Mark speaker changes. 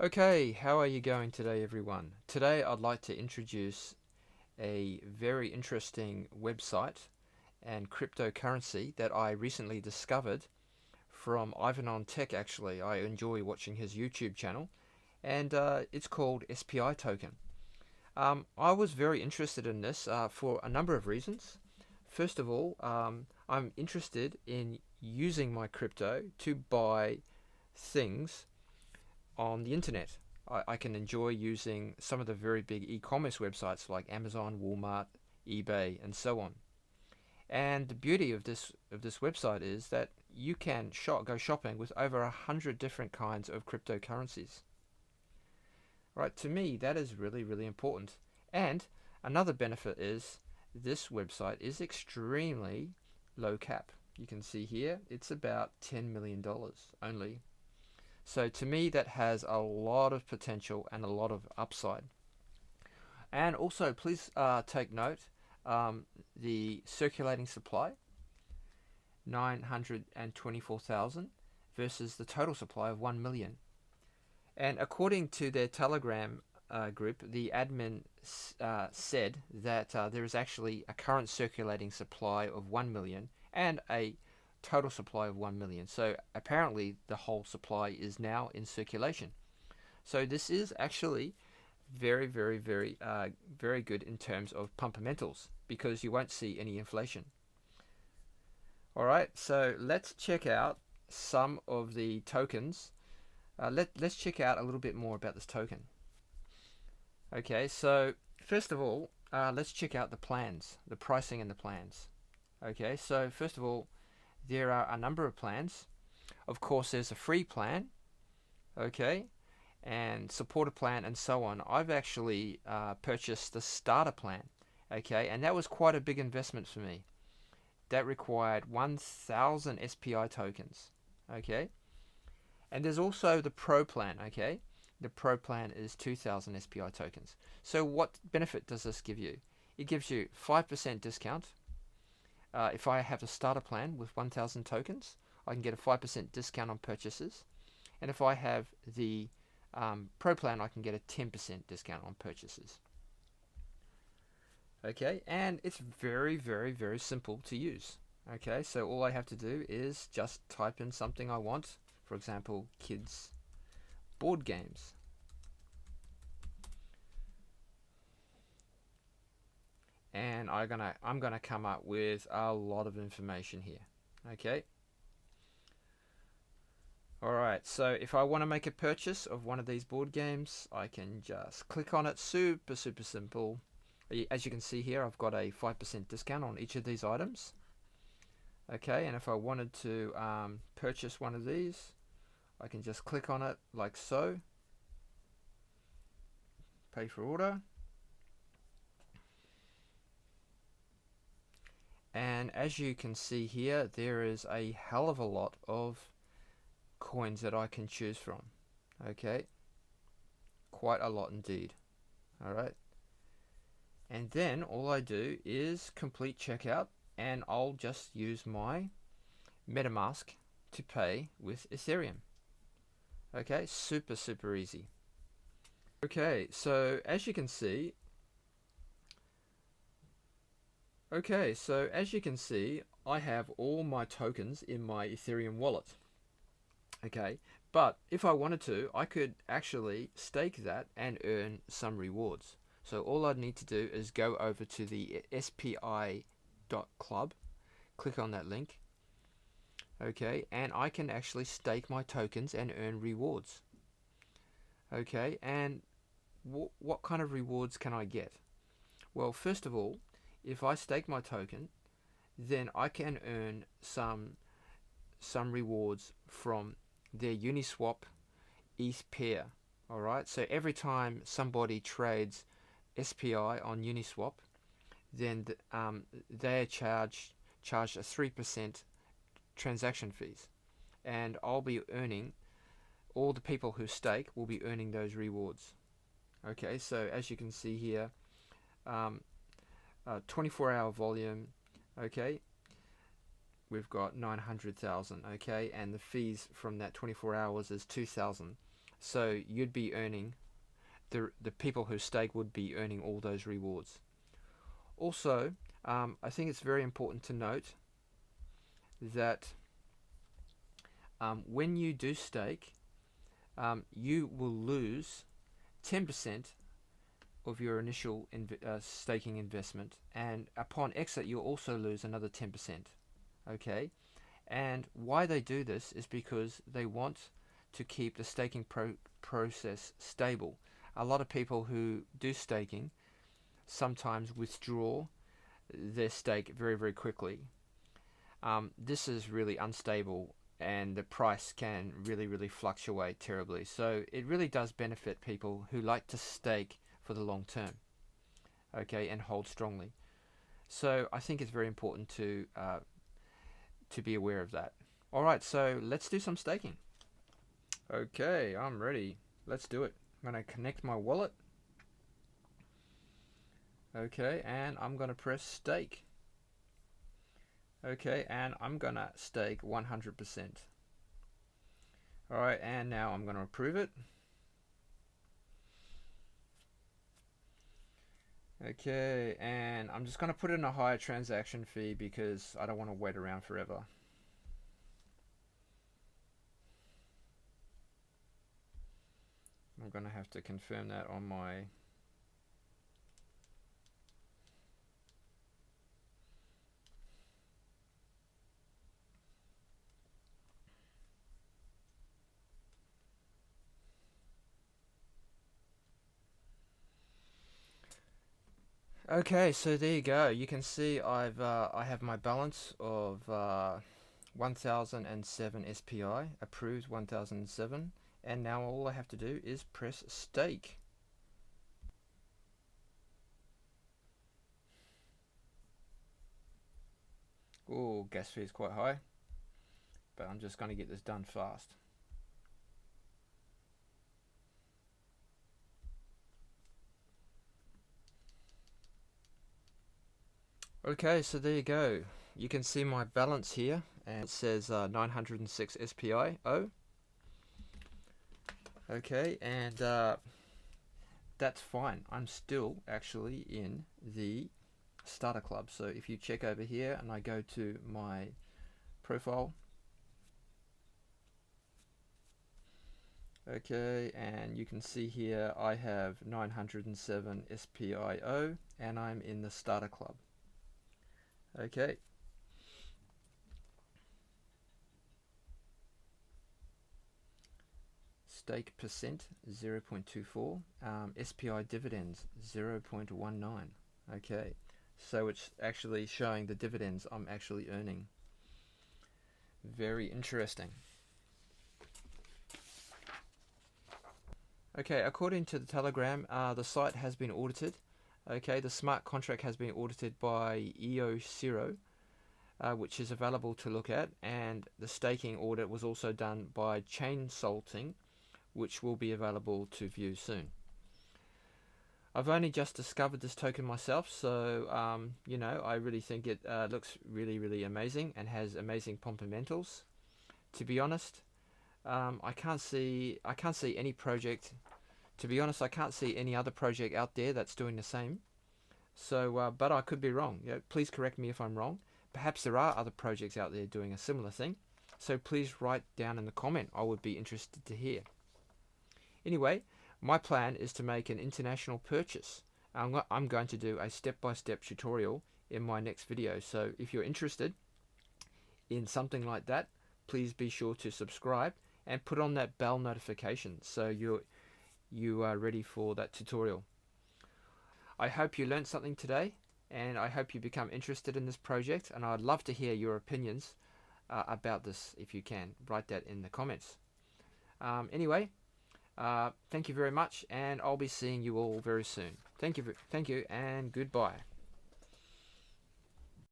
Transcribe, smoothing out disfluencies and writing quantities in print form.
Speaker 1: Okay, how are you going today, everyone? Today I'd like to introduce a very interesting website and cryptocurrency that I recently discovered from Ivan on Tech, actually. I enjoy watching his YouTube channel, and it's called SPI token. I was very interested in this for a number of reasons. First of all, I'm interested in using my crypto to buy things on the internet. I can enjoy using some of the very big e-commerce websites like Amazon, Walmart, eBay, and so on. And the beauty of this website is that you can go shopping with over 100 different kinds of cryptocurrencies. Right, to me, that is really, really important. And another benefit is this website is extremely low cap. You can see here it's about $10 million only. So to me, that has a lot of potential and a lot of upside. And also, please take note the circulating supply, 924,000 versus the total supply of 1 million. And according to their Telegram group, the admin said that there is actually a current circulating supply of 1 million and a total supply of 1 million. So apparently the whole supply is now in circulation. So this is actually very, very, very good in terms of fundamentals because you won't see any inflation. All right, so let's check out some of the tokens. Let's check out a little bit more about this token. Okay, so first of all, let's check out the plans, the pricing and the plans. Okay, so first of all, there are a number of plans. Of course, there's a free plan, okay, and supporter plan and so on. I've actually purchased the starter plan, okay, and that was quite a big investment for me. That required 1,000 SPI tokens, okay, and there's also the pro plan, okay. The pro plan is 2,000 SPI tokens. So what benefit does this give you? It gives you 5% discount. If I have a starter plan with 1,000 tokens, I can get a 5% discount on purchases. And if I have the Pro plan, I can get a 10% discount on purchases. Okay, and it's very, very, very simple to use. Okay, so all I have to do is just type in something I want. For example, kids board games. And I'm gonna come up with a lot of information here. Okay. Alright, so if I want to make a purchase of one of these board games, I can just click on it. Super, super simple. As you can see here, I've got a 5% discount on each of these items. Okay, and if I wanted to purchase one of these, I can just click on it like so. Pay for order. And as you can see here, there is a hell of a lot of coins that I can choose from. Okay, quite a lot indeed. Alright, and then all I do is complete checkout, and I'll just use my MetaMask to pay with Ethereum. Okay, super, super easy. Okay, so as you can see, I have all my tokens in my Ethereum wallet. Okay, but if I wanted to, I could actually stake that and earn some rewards. So all I'd need to do is go over to the SPI.club, click on that link, okay, and I can actually stake my tokens and earn rewards. Okay, and what kind of rewards can I get? Well, first of all, if I stake my token, then I can earn some rewards from their Uniswap ETH pair. Alright, so every time somebody trades SPI on Uniswap, then they are charged a 3% transaction fees, and I'll be earning, all the people who stake will be earning those rewards. Okay, so as you can see here, 24-hour volume, okay, we've got 900,000, okay, and the fees from that 24 hours is 2,000. So you'd be earning, the people who stake would be earning all those rewards. Also, I think it's very important to note that when you do stake, you will lose 10% of your initial staking investment, and upon exit you'll also lose another 10%. Okay, and why they do this is because they want to keep the staking process stable. A lot of people who do staking sometimes withdraw their stake very, very quickly. This is really unstable, and the price can really, really fluctuate terribly. So it really does benefit people who like to stake for the long term, okay, and hold strongly. So I think it's very important to be aware of that. All right, so let's do some staking. Okay, I'm ready. Let's do it. I'm going to connect my wallet. Okay, and I'm going to press stake. Okay, and I'm going to stake 100%. Alright, and now I'm going to approve it. Okay, and I'm just going to put in a higher transaction fee because I don't want to wait around forever. I'm going to have to confirm that on my... Okay, so there you go. You can see I have my balance of 1007 SPI, approved 1007, and now all I have to do is press stake. Oh, gas fee is quite high, but I'm just going to get this done fast. Okay, so there you go. You can see my balance here, and it says 906 SPI. Okay, and that's fine. I'm still actually in the starter club. So if you check over here and I go to my profile, okay, and you can see here I have 907 SPIO and I'm in the starter club. Okay. Stake percent 0.24, SPI dividends 0.19. Okay, so it's actually showing the dividends I'm actually earning. Very interesting. Okay, according to the Telegram, the site has been audited. Okay, the smart contract has been audited by EO0, which is available to look at, and the staking audit was also done by Chain Salting, which will be available to view soon. I've only just discovered this token myself, so you know, I really think it looks really, really amazing and has amazing fundamentals. To be honest, I can't see any project. To be honest, I can't see any other project out there that's doing the same. So, but I could be wrong. You know, please correct me if I'm wrong. Perhaps there are other projects out there doing a similar thing. So please write down in the comment. I would be interested to hear. Anyway, my plan is to make an international purchase. I'm going to do a step-by-step tutorial in my next video. So if you're interested in something like that, please be sure to subscribe and put on that bell notification so you are ready for that tutorial. I hope you learned something today, and I hope you become interested in this project, and I'd love to hear your opinions about this. If you can, write that in the comments. Anyway, thank you very much, and I'll be seeing you all very soon. Thank you, and goodbye.